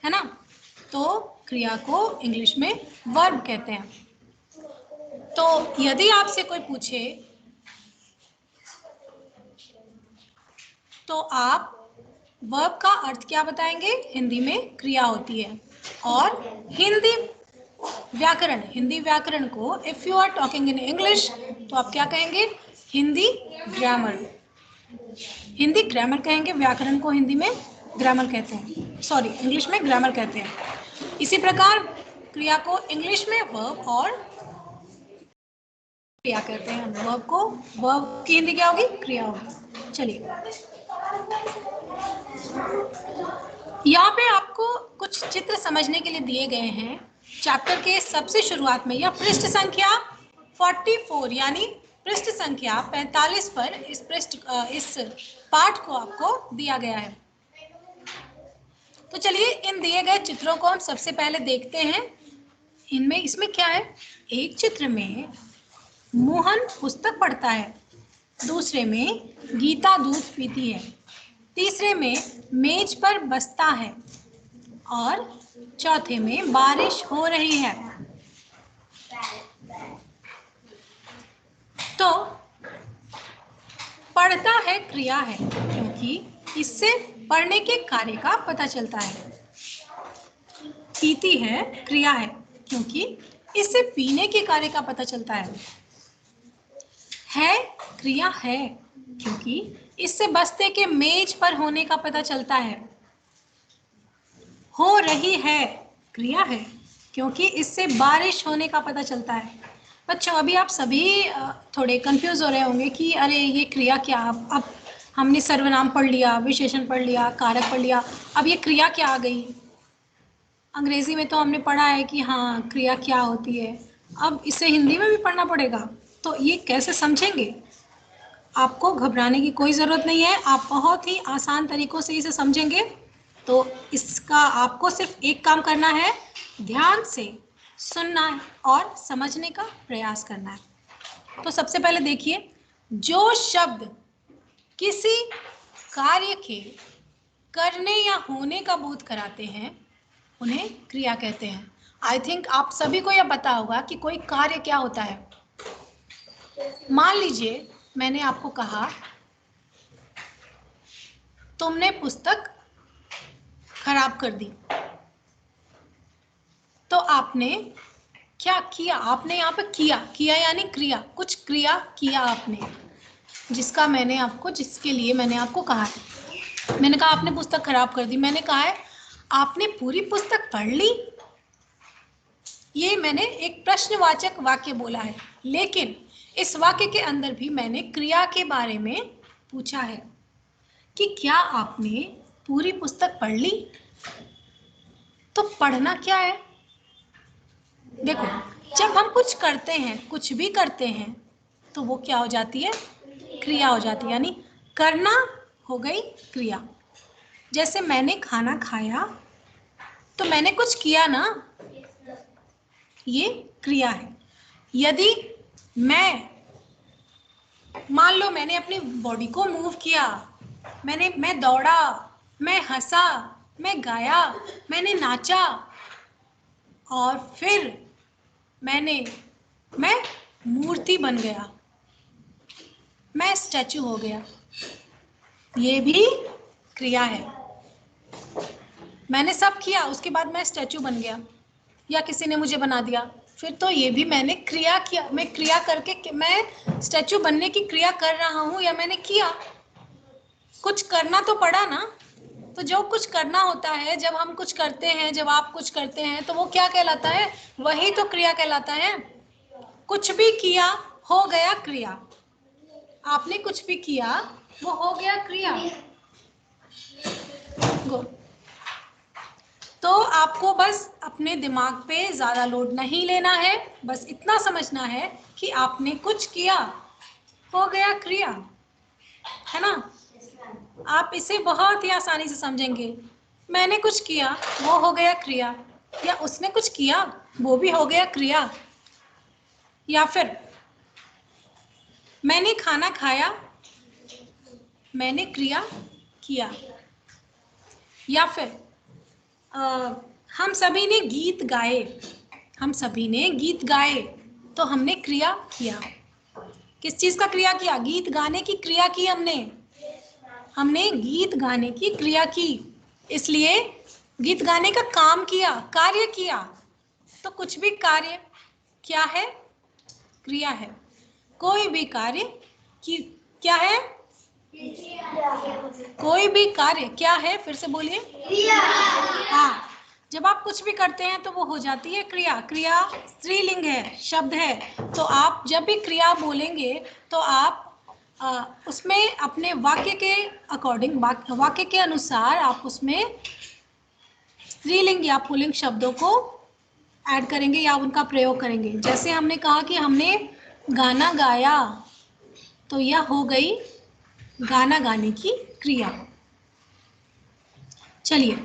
है ना। तो क्रिया को इंग्लिश में वर्ब कहते हैं। तो यदि आपसे कोई पूछे तो आप वर्ब का अर्थ क्या बताएंगे? हिंदी में क्रिया होती है। और हिंदी व्याकरण को if you are talking in English तो आप क्या कहेंगे? हिंदी ग्रामर। हिंदी ग्रामर कहेंगे, व्याकरण को हिंदी में ग्रामर कहते हैं, सॉरी इंग्लिश में ग्रामर कहते हैं। इसी प्रकार क्रिया को इंग्लिश में वर्ब और क्रिया कहते हैं। वर्ब को, वर्ब की हिंदी क्या होगी? क्रिया होगी। चलिए, यहाँ पे आपको कुछ चित्र समझने के लिए दिए गए हैं। चैप्टर के सबसे शुरुआत में, या पृष्ठ संख्या 44 यानी पृष्ठ संख्या 45 पर इस पाठ को आपको दिया गया है। तो चलिए इन दिए गए चित्रों को हम सबसे पहले देखते हैं। इसमें क्या है? एक चित्र में मोहन पुस्तक पढ़ता है, दूसरे में गीता दूध पीती है, तीसरे में मेज पर बसता है और चौथे में बारिश हो रही है। तो पढ़ता है क्रिया है क्योंकि इससे पढ़ने के कार्य का पता चलता है। पीती है क्रिया है क्योंकि इससे पीने के कार्य का पता चलता है क्रिया है क्योंकि इससे बस्ते के मेज पर होने का पता चलता है। हो रही है क्रिया है क्योंकि इससे बारिश होने का पता चलता है। बच्चों, अभी आप सभी थोड़े कंफ्यूज हो रहे होंगे कि अरे ये क्रिया क्या, अब हमने सर्वनाम पढ़ लिया, विशेषण पढ़ लिया, कारक पढ़ लिया, अब ये क्रिया क्या आ गई। अंग्रेजी में तो हमने पढ़ा है कि हाँ क्रिया क्या होती है, अब इसे हिंदी में भी पढ़ना पड़ेगा, तो ये कैसे समझेंगे? आपको घबराने की कोई ज़रूरत नहीं है, आप बहुत ही आसान तरीक़ों से इसे समझेंगे। तो इसका आपको सिर्फ एक काम करना है, ध्यान से सुनना है और समझने का प्रयास करना है। तो सबसे पहले देखिए, जो शब्द किसी कार्य के करने या होने का बोध कराते हैं उन्हें क्रिया कहते हैं। आई थिंक आप सभी को यह पता होगा कि कोई कार्य क्या होता है। मान लीजिए मैंने आपको कहा तुमने पुस्तक खराब कर दी, तो आपने क्या किया? आपने यहाँ पे किया यानी क्रिया, कुछ क्रिया किया आपने, जिसके लिए मैंने आपको कहा है। मैंने कहा आपने पुस्तक खराब कर दी, मैंने कहा है आपने पूरी पुस्तक पढ़ ली। ये मैंने एक प्रश्नवाचक वाक्य बोला है, लेकिन इस वाक्य के अंदर भी मैंने क्रिया के बारे में पूछा है कि क्या आपने पूरी पुस्तक पढ़ ली। तो पढ़ना क्या है? देखो, जब हम कुछ करते हैं, कुछ भी करते हैं, तो वो क्या हो जाती है? क्रिया हो जाती है, यानी करना हो गई क्रिया। जैसे मैंने खाना खाया तो मैंने कुछ किया ना, ये क्रिया है। यदि मान लो मैंने अपनी बॉडी को मूव किया, मैं दौड़ा, मैं हंसा, मैं गाया, मैंने नाचा और फिर मैं मूर्ति बन गया, मैं स्टैचू हो गया, ये भी क्रिया है। मैंने सब किया, उसके बाद मैं स्टैचू बन गया या किसी ने मुझे बना दिया, फिर तो ये भी मैंने क्रिया किया। मैं क्रिया करके मैं स्टैचू बनने की क्रिया कर रहा हूँ या मैंने किया, कुछ करना तो पड़ा ना। तो जो कुछ करना होता है, जब हम कुछ करते हैं, जब आप कुछ करते हैं, तो वो क्या कहलाता है? वही तो क्रिया कहलाता है। कुछ भी किया हो गया क्रिया। आपने कुछ भी किया वो हो गया क्रिया। तो आपको बस अपने दिमाग पे ज़्यादा लोड नहीं लेना है, बस इतना समझना है कि आपने कुछ किया, हो गया क्रिया, है ना। आप इसे बहुत ही आसानी से समझेंगे। मैंने कुछ किया, वो हो गया क्रिया, या उसने कुछ किया, वो भी हो गया क्रिया। या फिर मैंने खाना खाया, मैंने क्रिया किया। या फिर हम सभी ने गीत गाए, हम सभी ने गीत गाए, तो हमने क्रिया किया। किस चीज का क्रिया किया? गीत गाने की क्रिया की हमने, हमने गीत गाने की क्रिया की, इसलिए गीत गाने का काम किया, कार्य किया। तो कुछ भी कार्य क्या है? क्रिया है। कोई भी कार्य की क्या है? कोई भी कार्य क्या है? फिर से बोलिए। क्रिया। हाँ, जब आप कुछ भी करते हैं तो वो हो जाती है क्रिया। क्रिया स्त्रीलिंग है, शब्द है, तो आप जब भी क्रिया बोलेंगे तो आप उसमें अपने वाक्य के अकॉर्डिंग, वाक्य के अनुसार आप उसमें स्त्रीलिंग या पुल्लिंग शब्दों को ऐड करेंगे या उनका प्रयोग करेंगे। जैसे हमने कहा कि हमने गाना गाया, तो यह हो गई गाना गाने की क्रिया। चलिए,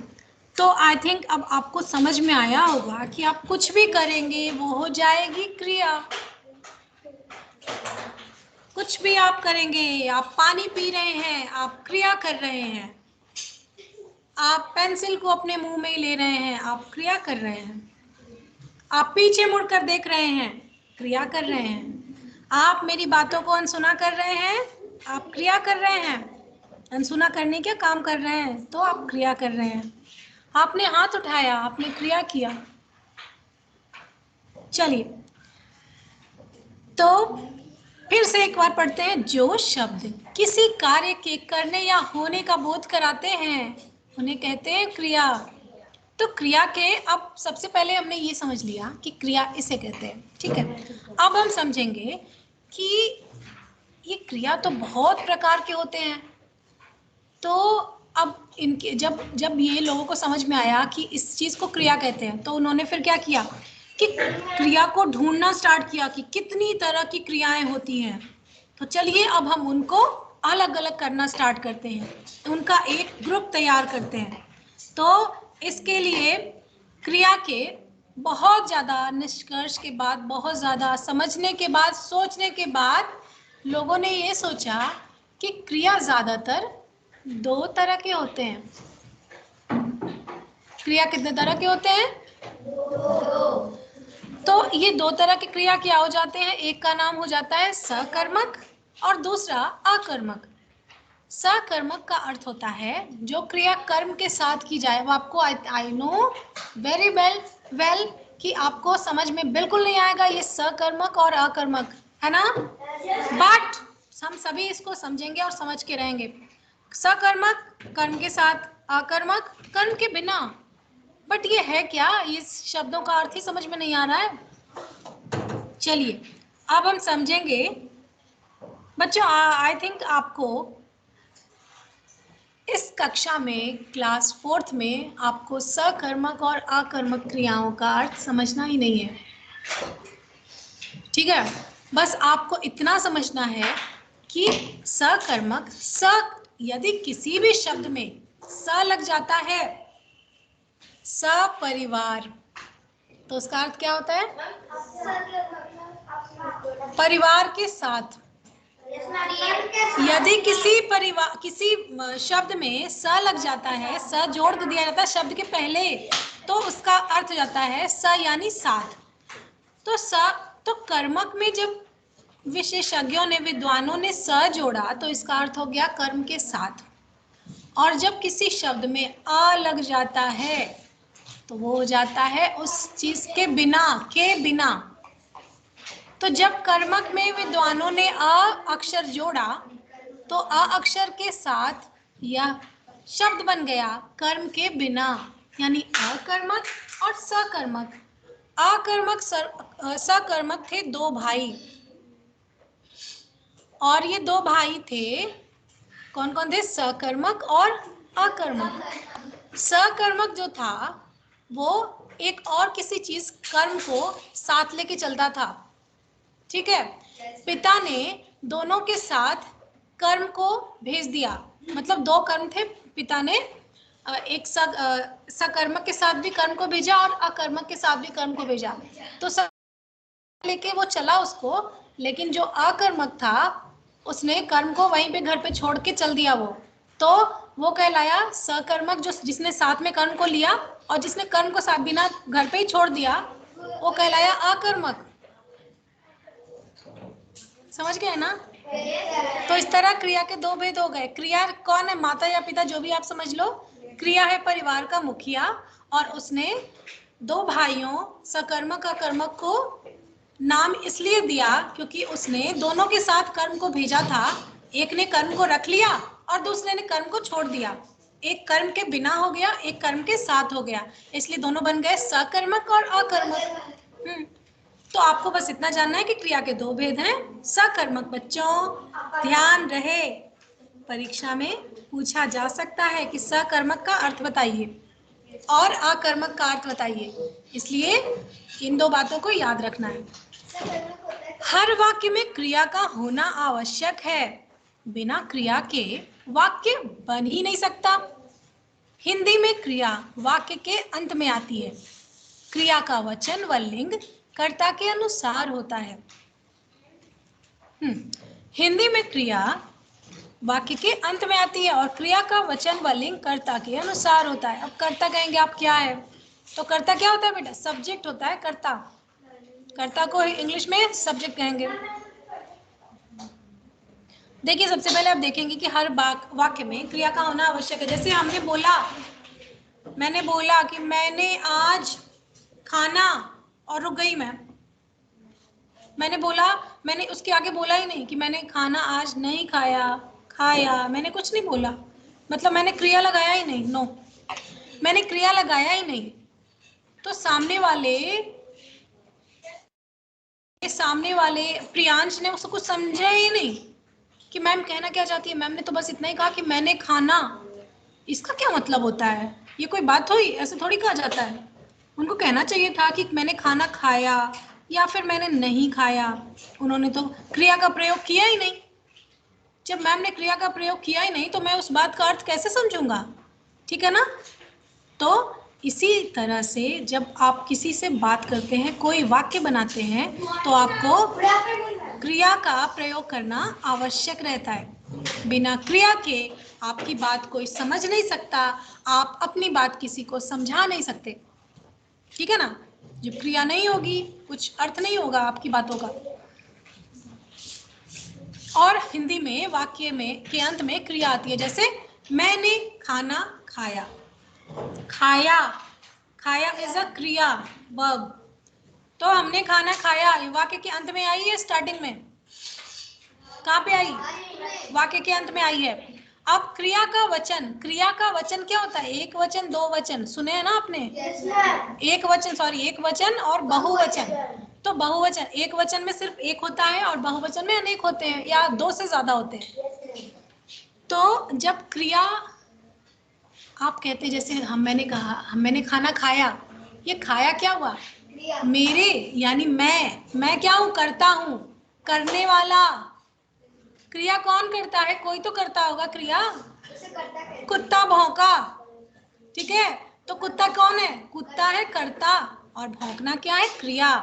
तो आई थिंक अब आपको समझ में आया होगा कि आप कुछ भी करेंगे वो हो जाएगी क्रिया। कुछ भी आप करेंगे, आप पानी पी रहे हैं, आप क्रिया कर रहे हैं। आप पेंसिल को अपने मुंह में ले रहे हैं, आप क्रिया कर रहे हैं। आप पीछे मुड़कर देख रहे हैं, क्रिया कर रहे हैं। आप मेरी बातों को अनसुना कर रहे हैं, आप क्रिया कर रहे हैं। अनसुना करने के काम कर रहे हैं, तो आप क्रिया कर रहे हैं। आपने हाथ उठाया, आपने क्रिया किया। चलिए, तो फिर से एक बार पढ़ते हैं। जो शब्द किसी कार्य के करने या होने का बोध कराते हैं उन्हें कहते हैं क्रिया। तो क्रिया के, अब सबसे पहले हमने ये समझ लिया कि क्रिया इसे कहते हैं, ठीक है। अब हम समझेंगे कि ये क्रिया तो बहुत प्रकार के होते हैं। तो अब इनके जब जब ये लोगों को समझ में आया कि इस चीज को क्रिया कहते हैं, तो उन्होंने फिर क्या किया कि क्रिया को ढूंढना स्टार्ट किया कि कितनी तरह की क्रियाएं होती हैं। तो चलिए अब हम उनको अलग अलग करना स्टार्ट करते हैं, उनका एक ग्रुप तैयार करते हैं। तो इसके लिए क्रिया के बहुत ज़्यादा निष्कर्ष के बाद, बहुत ज़्यादा समझने के बाद, सोचने के बाद लोगों ने ये सोचा कि क्रिया ज़्यादातर दो तरह के होते हैं। क्रिया कितने तरह के होते हैं? तो ये दो तरह की क्रिया क्या हो जाते हैं? एक का नाम हो जाता है सकर्मक और दूसरा अकर्मक। सकर्मक का अर्थ होता है जो क्रिया कर्म के साथ की जाए। वो आपको आई नो वेरी वेल कि आपको समझ में बिल्कुल नहीं आएगा ये सकर्मक और अकर्मक, है ना? बट हम सभी इसको समझेंगे और समझ के रहेंगे। सकर्मक कर्म के साथ, अकर्मक कर्म के बिना। बट ये है क्या? इस शब्दों का अर्थ ही समझ में नहीं आ रहा है। चलिए अब हम समझेंगे। बच्चों, आई थिंक आपको इस कक्षा में, क्लास 4th में, आपको सकर्मक और अकर्मक क्रियाओं का अर्थ समझना ही नहीं है, ठीक है। बस आपको इतना समझना है कि सकर्मक, यदि किसी भी शब्द में स लग जाता है, सपरिवार, तो उसका अर्थ क्या होता है? परिवार के साथ। यदि किसी शब्द में स लग जाता है, स जोड़ दिया जाता है शब्द के पहले, तो उसका अर्थ हो जाता है स यानी साथ। तो कर्मक में जब विशेषज्ञों ने, विद्वानों ने स जोड़ा तो इसका अर्थ हो गया कर्म के साथ। और जब किसी शब्द में अ लग जाता है तो वो हो जाता है उस चीज के बिना। तो जब कर्मक में विद्वानों ने अ अक्षर जोड़ा तो अ अक्षर के साथ यह शब्द बन गया कर्म के बिना, यानी अकर्मक और सकर्मक। अकर्मक सकर्मक थे दो भाई, और ये दो भाई थे, कौन कौन थे? सकर्मक और अकर्मक। सकर्मक जो था वो एक और किसी चीज, कर्म को साथ लेके चलता था, ठीक है। पिता ने दोनों के साथ कर्म को भेज दिया, मतलब दो कर्म थे, पिता ने एक सकर्मक के साथ भी कर्म को भेजा और अकर्मक के साथ भी कर्म को भेजा। तो लेके वो चला उसको, लेकिन जो अकर्मक था उसने कर्म को वहीं पे घर पे छोड़ के चल दिया वो। तो वो कहलाया सकर्मक, जो जिसने साथ में कर्म को लिया, और जिसने कर्म को साथ बिना घर पे ही छोड़ दिया वो कहलाया अकर्मक। समझ गए ना? तो इस तरह क्रिया के दो भेद हो गए। क्रिया कौन है? माता या पिता, जो भी आप समझ लो। क्रिया है परिवार का मुखिया, और उसने दो भाइयों सकर्मक अकर्मक को नाम इसलिए दिया क्योंकि उसने दोनों के साथ कर्म को भेजा था। एक ने कर्म को रख लिया और दूसरे ने कर्म को छोड़ दिया। एक कर्म के बिना हो गया, एक कर्म के साथ हो गया, इसलिए दोनों बन गए सकर्मक और अकर्मक। तो आपको बस इतना जानना है कि क्रिया के दो भेद हैं। सकर्मक बच्चों ध्यान रहे, परीक्षा में पूछा जा सकता है कि सकर्मक का अर्थ बताइए और अकर्मक का अर्थ बताइए, इसलिए इन दो बातों को याद रखना है। हर वाक्य में क्रिया का होना आवश्यक है, बिना क्रिया के वाक्य बन ही नहीं सकता। हिंदी में क्रिया वाक्य के अंत में आती है। क्रिया का वचन व लिंग कर्ता के अनुसार होता है। हिंदी में क्रिया वाक्य के अंत में आती है और क्रिया का वचन व लिंग कर्ता के अनुसार होता है। अब कर्ता कहेंगे आप क्या है? तो कर्ता क्या होता है बेटा? सब्जेक्ट होता है कर्ता। कर्ता को इंग्लिश में सब्जेक्ट कहेंगे। देखिए सबसे पहले आप देखेंगे कि हर वाक्य में क्रिया का होना आवश्यक है। जैसे हमने बोला, मैंने बोला कि मैंने आज खाना, और रुक गई मैंने बोला, मैंने उसके आगे बोला ही नहीं कि मैंने खाना आज नहीं खाया, खाया, मैंने कुछ नहीं बोला, मतलब मैंने क्रिया लगाया ही नहीं। नो, मैंने क्रिया लगाया ही नहीं। तो सामने वाले प्रियांश ने उसको कुछ समझा ही नहीं कि मैम कहना क्या चाहती है। मैम ने तो बस इतना ही कहा कि मैंने खाना, इसका क्या मतलब होता है? ये कोई बात हुई? ऐसे थोड़ी कहा जाता है। उनको कहना चाहिए था कि मैंने खाना खाया या फिर मैंने नहीं खाया। उन्होंने तो क्रिया का प्रयोग किया ही नहीं। जब मैम ने क्रिया का प्रयोग किया ही नहीं तो मैं उस बात का अर्थ कैसे समझूंगा? ठीक है ना? तो इसी तरह से जब आप किसी से बात करते हैं, कोई वाक्य बनाते हैं, तो आपको क्रिया का प्रयोग करना आवश्यक रहता है। बिना क्रिया के आपकी बात कोई समझ नहीं सकता, आप अपनी बात किसी को समझा नहीं सकते। ठीक है ना? जब क्रिया नहीं होगी, कुछ अर्थ नहीं होगा आपकी बातों का। और हिंदी में वाक्य में के अंत में क्रिया आती है, जैसे मैंने खाना खाया। खाया, खाया इज अ क्रिया, वर्ब। तो हमने खाना खाया, वाक्य के अंत में आई है, स्टार्टिंग में कहाँ पे आई? वाक्य के अंत में आई है। अब क्रिया का वचन, क्रिया का वचन क्या होता है? एक वचन, दो वचन, सुने हैं ना आपने? एक वचन, सॉरी, एक वचन और बहुवचन। तो बहुवचन, एक वचन में सिर्फ एक होता है और बहुवचन में अनेक होते हैं या दो से ज्यादा होते हैं। तो जब क्रिया आप कहते हैं, जैसे मैंने कहा मैंने खाना खाया, ये खाया क्या हुआ? मेरे, यानी मैं क्या हूं? करता हूं, करने वाला। क्रिया कौन करता है? कोई तो करता होगा क्रिया। कुत्ता भौंका, ठीक है? तो कुत्ता कौन है? कुत्ता है कर्ता, और भौंकना क्या है? क्रिया।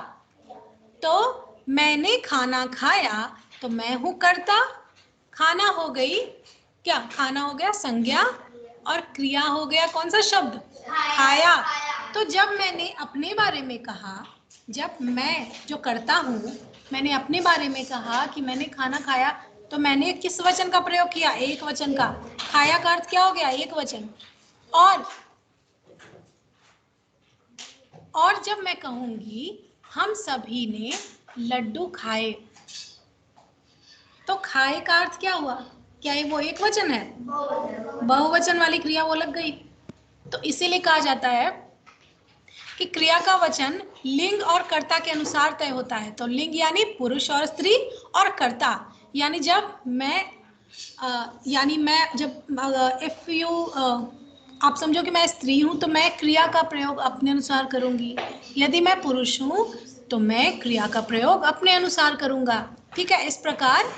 तो मैंने खाना खाया, तो मैं हूं कर्ता। खाना हो गई क्या? खाना हो गया संज्ञा, और क्रिया हो गया कौन सा शब्द? खाया। तो जब मैंने अपने बारे में कहा, जब मैं जो करता हूं, मैंने अपने बारे में कहा कि मैंने खाना खाया, तो मैंने किस वचन का प्रयोग किया? एक वचन का। खाया का अर्थ क्या हो गया? एक वचन। और जब मैं कहूंगी हम सभी ने लड्डू खाए, तो खाए का अर्थ क्या हुआ? क्या ये वो एक वचन है? बहुवचन वाली क्रिया वो लग गई। तो इसीलिए कहा जाता है कि क्रिया का वचन लिंग और कर्ता के अनुसार तय होता है। तो लिंग यानी पुरुष और स्त्री, और कर्ता यानी जब मैं इफ यू आप समझो कि मैं स्त्री हूं तो मैं क्रिया का प्रयोग अपने अनुसार करूंगी। यदि मैं पुरुष हूं तो मैं क्रिया का प्रयोग अपने अनुसार करूंगा। ठीक है? इस प्रकार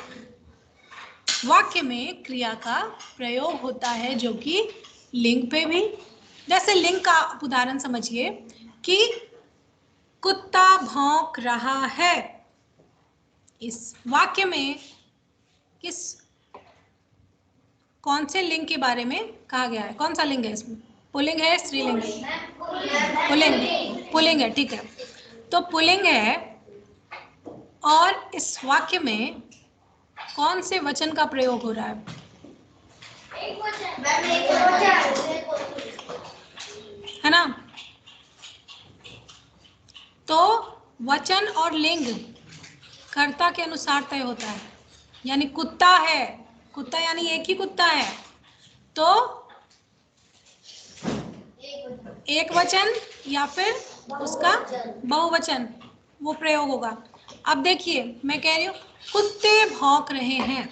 वाक्य में क्रिया का प्रयोग होता है, जो कि लिंग पे भी। जैसे लिंग का उदाहरण समझिए कि कुत्ता भौंक रहा है। इस वाक्य में किस कौन से लिंग के बारे में कहा गया है? कौन सा लिंग है इसमें? पुल्लिंग है, स्त्रीलिंग है? पुल्लिंग, पुल्लिंग है, ठीक है। तो पुल्लिंग है और इस वाक्य में कौन से वचन का प्रयोग हो रहा है? है ना? तो वचन और लिंग कर्ता के अनुसार तय होता है। यानी कुत्ता है, कुत्ता यानी एक ही कुत्ता है, तो एक वचन या फिर उसका बहुवचन वो प्रयोग होगा। अब देखिए मैं कह रही हूँ कुत्ते भौंक रहे हैं,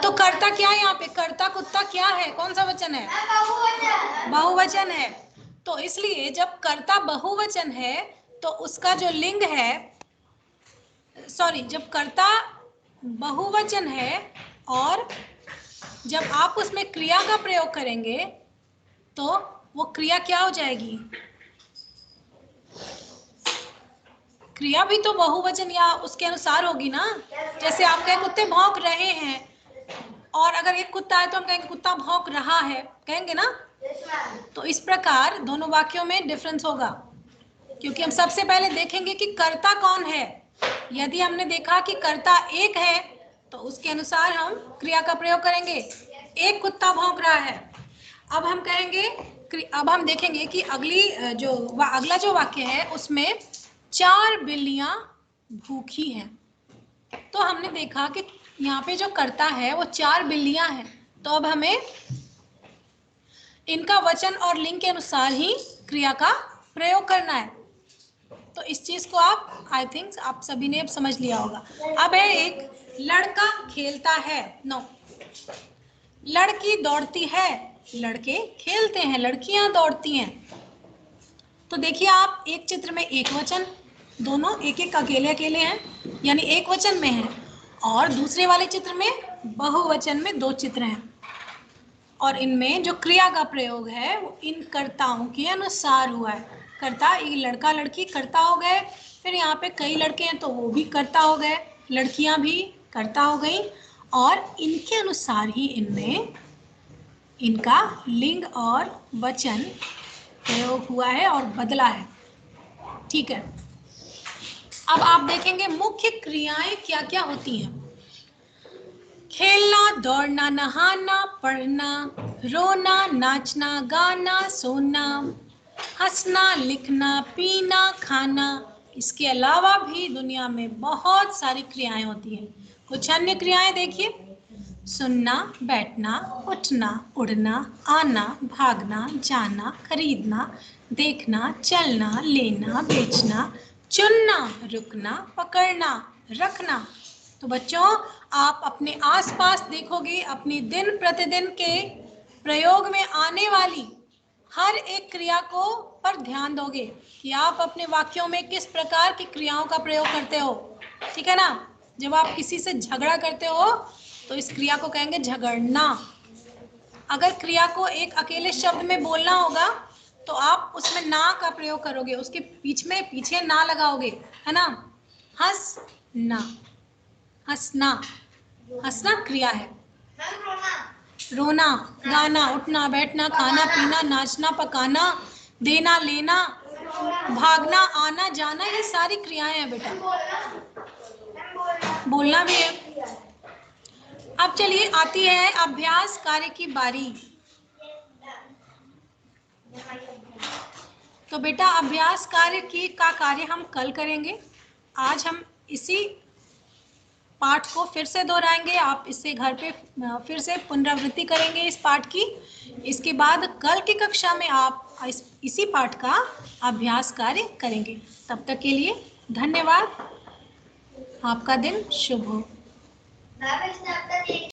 तो कर्ता क्या है यहाँ पे? कर्ता कुत्ता क्या है? कौन सा वचन है? बहुवचन है। तो इसलिए जब कर्ता बहुवचन है तो उसका जो लिंग है, सॉरी, जब कर्ता बहुवचन है और जब आप उसमें क्रिया का प्रयोग करेंगे तो वो क्रिया क्या हो जाएगी? क्रिया भी तो बहुवचन या उसके अनुसार होगी ना। जैसे आप कहें कुत्ते भौंक रहे हैं, और अगर एक कुत्ता है तो हम कहेंगे कुत्ता भौंक रहा है, कहेंगे ना। तो इस प्रकार दोनों वाक्यों में डिफरेंस होगा, क्योंकि हम सबसे पहले देखेंगे कि कर्ता कौन है। यदि हमने देखा कि कर्ता एक है तो उसके अनुसार हम क्रिया का प्रयोग करेंगे। एक कुत्ता भौंक रहा है। अब हम कहेंगे, अब हम देखेंगे कि अगला जो वाक्य है उसमें 4 बिल्लियां भूखी हैं। तो हमने देखा कि यहाँ पे जो कर्ता है वो 4 बिल्लियां हैं, तो अब हमें इनका वचन और लिंग के अनुसार ही क्रिया का प्रयोग करना है। तो इस चीज को आप आई थिंक आप सभी ने अब समझ लिया होगा। अब है एक लड़का खेलता है, नो, लड़की दौड़ती है, लड़के खेलते हैं, लड़कियां दौड़ती हैं। तो देखिए आप एक चित्र में एक वचन, दोनों एक एक अकेले अकेले हैं यानी एक वचन में है, और दूसरे वाले चित्र में बहुवचन में 2 चित्र हैं, और इनमें जो क्रिया का प्रयोग है वो इन कर्ताओं के अनुसार हुआ है। कर्ता, ये लड़का लड़की कर्ता हो गए, फिर यहाँ पे कई लड़के हैं तो वो भी कर्ता हो गए, लड़कियां भी कर्ता हो गई, और इनके अनुसार ही इनमें इनका लिंग और वचन प्रयोग हुआ है और बदला है। ठीक है, अब आप देखेंगे मुख्य क्रियाएं क्या क्या होती हैं। खेलना, दौड़ना, नहाना, पढ़ना, रोना, नाचना, गाना, सोना, हंसना, लिखना, पीना, खाना। इसके अलावा भी दुनिया में बहुत सारी क्रियाएं होती हैं। कुछ अन्य क्रियाएं देखिए, सुनना, बैठना, उठना, उड़ना, आना, भागना, जाना, खरीदना, देखना, चलना, लेना, बेचना, चुनना, रुकना, पकड़ना, रखना। तो बच्चों आप अपने आसपास देखोगे, अपनी दिन प्रतिदिन के प्रयोग में आने वाली हर एक क्रिया को पर ध्यान दोगे कि आप अपने वाक्यों में किस प्रकार की क्रियाओं का प्रयोग करते हो। ठीक है ना? जब आप किसी से झगड़ा करते हो तो इस क्रिया को कहेंगे झगड़ना। अगर क्रिया को एक अकेले शब्द में बोलना होगा तो आप उसमें ना का प्रयोग करोगे, उसके पीछे ना लगाओगे, है ना। हंसना, हंसना, हंसना क्रिया है। रोना, गाना, उठना, बैठना, खाना, पीना, नाचना, पकाना, देना, लेना, भागना, आना, जाना, ये सारी क्रियाएं हैं बेटा। बोलना भी है। अब चलिए आती है अभ्यास कार्य की बारी। तो बेटा अभ्यास कार्य का कार्य हम कल करेंगे। आज हम इसी पाठ को फिर से दोहराएंगे, आप इससे घर पे फिर से पुनरावृत्ति करेंगे इस पाठ की। इसके बाद कल की कक्षा में आप इसी पाठ का अभ्यास कार्य करेंगे। तब तक के लिए धन्यवाद। आपका दिन शुभ हो।